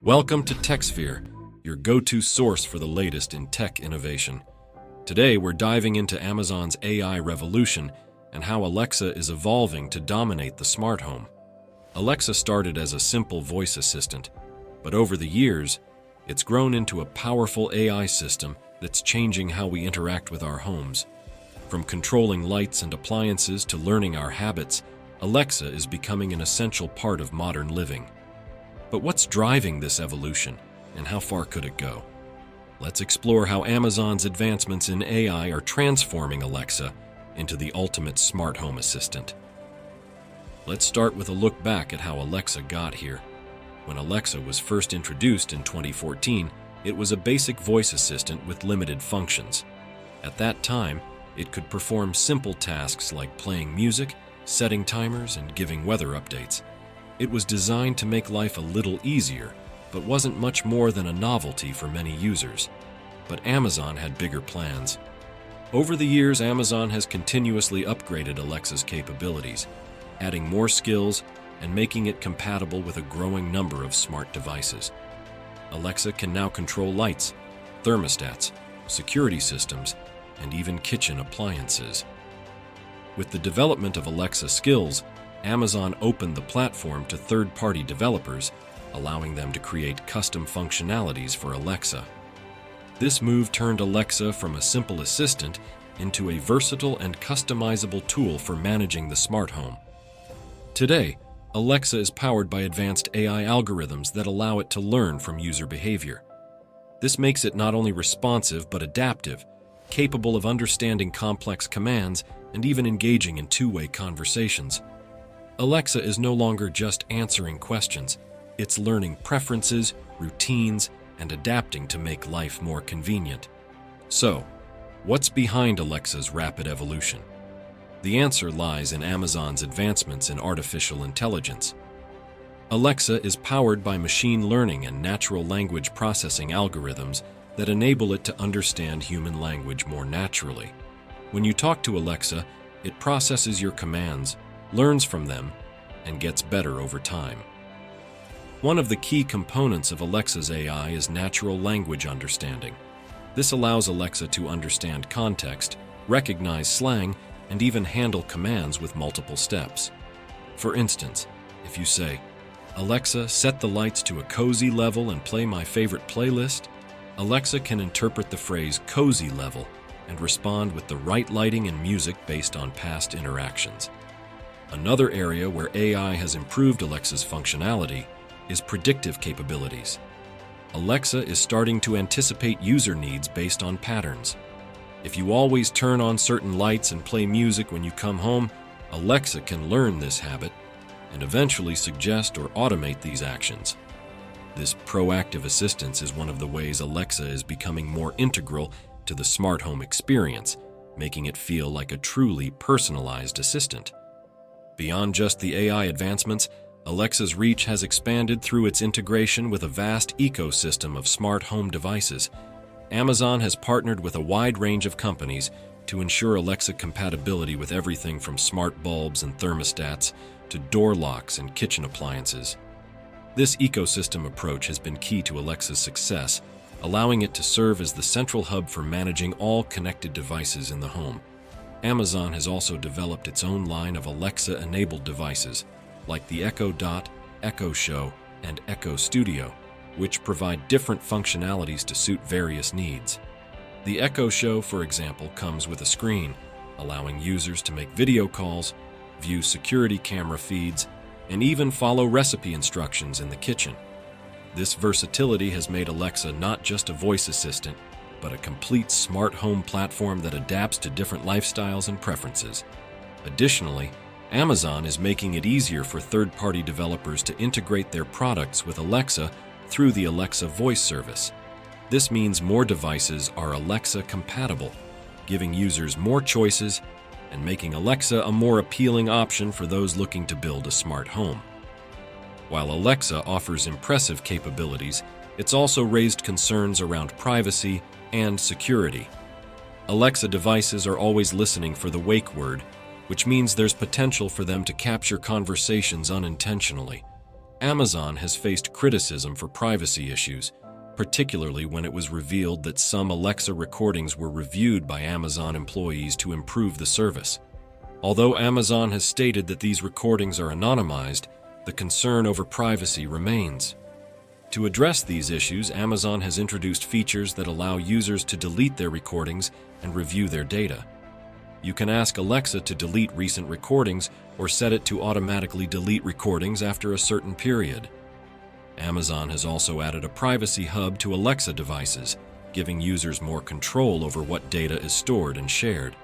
Welcome to TechSphere, your go-to source for the latest in tech innovation. Today, we're diving into Amazon's AI revolution and how Alexa is evolving to dominate the smart home. Alexa started as a simple voice assistant, but over the years, it's grown into a powerful AI system that's changing how we interact with our homes. From controlling lights and appliances to learning our habits, Alexa is becoming an essential part of modern living. But what's driving this evolution, and how far could it go? Let's explore how Amazon's advancements in AI are transforming Alexa into the ultimate smart home assistant. Let's start with a look back at how Alexa got here. When Alexa was first introduced in 2014, it was a basic voice assistant with limited functions. At that time, it could perform simple tasks like playing music, setting timers, and giving weather updates. It was designed to make life a little easier, but wasn't much more than a novelty for many users. But Amazon had bigger plans. Over the years, Amazon has continuously upgraded Alexa's capabilities, adding more skills and making it compatible with a growing number of smart devices. Alexa can now control lights, thermostats, security systems, and even kitchen appliances. With the development of Alexa skills, Amazon opened the platform to third-party developers, allowing them to create custom functionalities for Alexa. This move turned Alexa from a simple assistant into a versatile and customizable tool for managing the smart home. Today, Alexa is powered by advanced AI algorithms that allow it to learn from user behavior. This makes it not only responsive but adaptive, capable of understanding complex commands and even engaging in two-way conversations. Alexa is no longer just answering questions. It's learning preferences, routines, and adapting to make life more convenient. So, what's behind Alexa's rapid evolution? The answer lies in Amazon's advancements in artificial intelligence. Alexa is powered by machine learning and natural language processing algorithms that enable it to understand human language more naturally. When you talk to Alexa, it processes your commands, learns from them, and gets better over time. One of the key components of Alexa's AI is natural language understanding. This allows Alexa to understand context, recognize slang, and even handle commands with multiple steps. For instance, if you say, "Alexa, set the lights to a cozy level and play my favorite playlist," Alexa can interpret the phrase "cozy level" and respond with the right lighting and music based on past interactions. Another area where AI has improved Alexa's functionality is predictive capabilities. Alexa is starting to anticipate user needs based on patterns. If you always turn on certain lights and play music when you come home, Alexa can learn this habit and eventually suggest or automate these actions. This proactive assistance is one of the ways Alexa is becoming more integral to the smart home experience, making it feel like a truly personalized assistant. Beyond just the AI advancements, Alexa's reach has expanded through its integration with a vast ecosystem of smart home devices. Amazon has partnered with a wide range of companies to ensure Alexa compatibility with everything from smart bulbs and thermostats to door locks and kitchen appliances. This ecosystem approach has been key to Alexa's success, allowing it to serve as the central hub for managing all connected devices in the home. Amazon has also developed its own line of Alexa-enabled devices, like the Echo Dot, Echo Show, and Echo Studio, which provide different functionalities to suit various needs. The Echo Show, for example, comes with a screen, allowing users to make video calls, view security camera feeds, and even follow recipe instructions in the kitchen. This versatility has made Alexa not just a voice assistant, but a complete smart home platform that adapts to different lifestyles and preferences. Additionally, Amazon is making it easier for third-party developers to integrate their products with Alexa through the Alexa voice service. This means more devices are Alexa compatible, giving users more choices and making Alexa a more appealing option for those looking to build a smart home. While Alexa offers impressive capabilities, it's also raised concerns around privacy and security. Alexa devices are always listening for the wake word, which means there's potential for them to capture conversations unintentionally. Amazon has faced criticism for privacy issues, particularly when it was revealed that some Alexa recordings were reviewed by Amazon employees to improve the service. Although Amazon has stated that these recordings are anonymized, the concern over privacy remains. To address these issues, Amazon has introduced features that allow users to delete their recordings and review their data. You can ask Alexa to delete recent recordings or set it to automatically delete recordings after a certain period. Amazon has also added a privacy hub to Alexa devices, giving users more control over what data is stored and shared.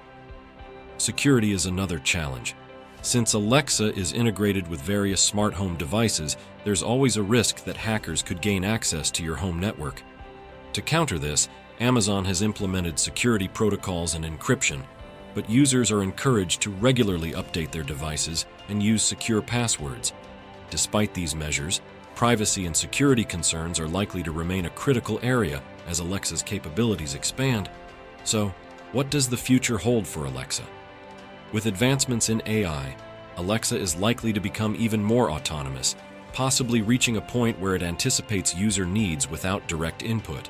Security is another challenge. Since Alexa is integrated with various smart home devices, there's always a risk that hackers could gain access to your home network. To counter this, Amazon has implemented security protocols and encryption, but users are encouraged to regularly update their devices and use secure passwords. Despite these measures, privacy and security concerns are likely to remain a critical area as Alexa's capabilities expand. So, what does the future hold for Alexa? With advancements in AI, Alexa is likely to become even more autonomous, possibly reaching a point where it anticipates user needs without direct input.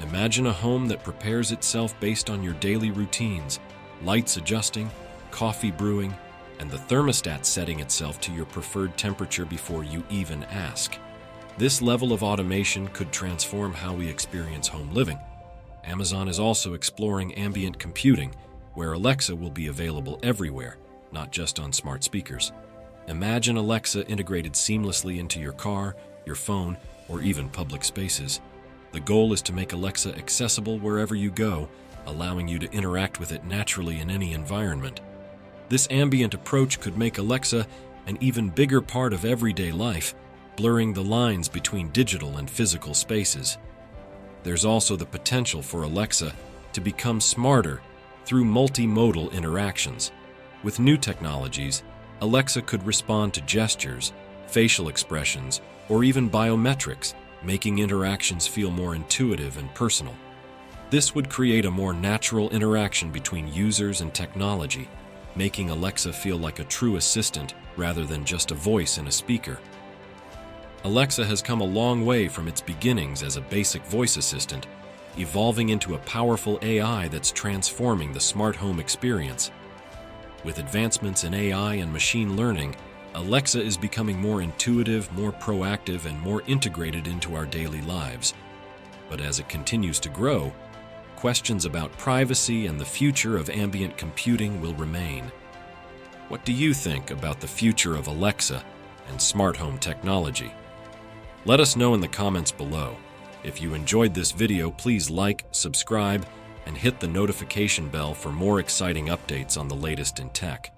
Imagine a home that prepares itself based on your daily routines, lights adjusting, coffee brewing, and the thermostat setting itself to your preferred temperature before you even ask. This level of automation could transform how we experience home living. Amazon is also exploring ambient computing, where Alexa will be available everywhere, not just on smart speakers. Imagine Alexa integrated seamlessly into your car, your phone, or even public spaces. The goal is to make Alexa accessible wherever you go, allowing you to interact with it naturally in any environment. This ambient approach could make Alexa an even bigger part of everyday life, blurring the lines between digital and physical spaces. There's also the potential for Alexa to become smarter through multimodal interactions. With new technologies, Alexa could respond to gestures, facial expressions, or even biometrics, making interactions feel more intuitive and personal. This would create a more natural interaction between users and technology, making Alexa feel like a true assistant rather than just a voice in a speaker. Alexa has come a long way from its beginnings as a basic voice assistant, evolving into a powerful AI that's transforming the smart home experience. With advancements in AI and machine learning, Alexa is becoming more intuitive, more proactive, and more integrated into our daily lives. But as it continues to grow, questions about privacy and the future of ambient computing will remain. What do you think about the future of Alexa and smart home technology? Let us know in the comments below. If you enjoyed this video, please like, subscribe, and hit the notification bell for more exciting updates on the latest in tech.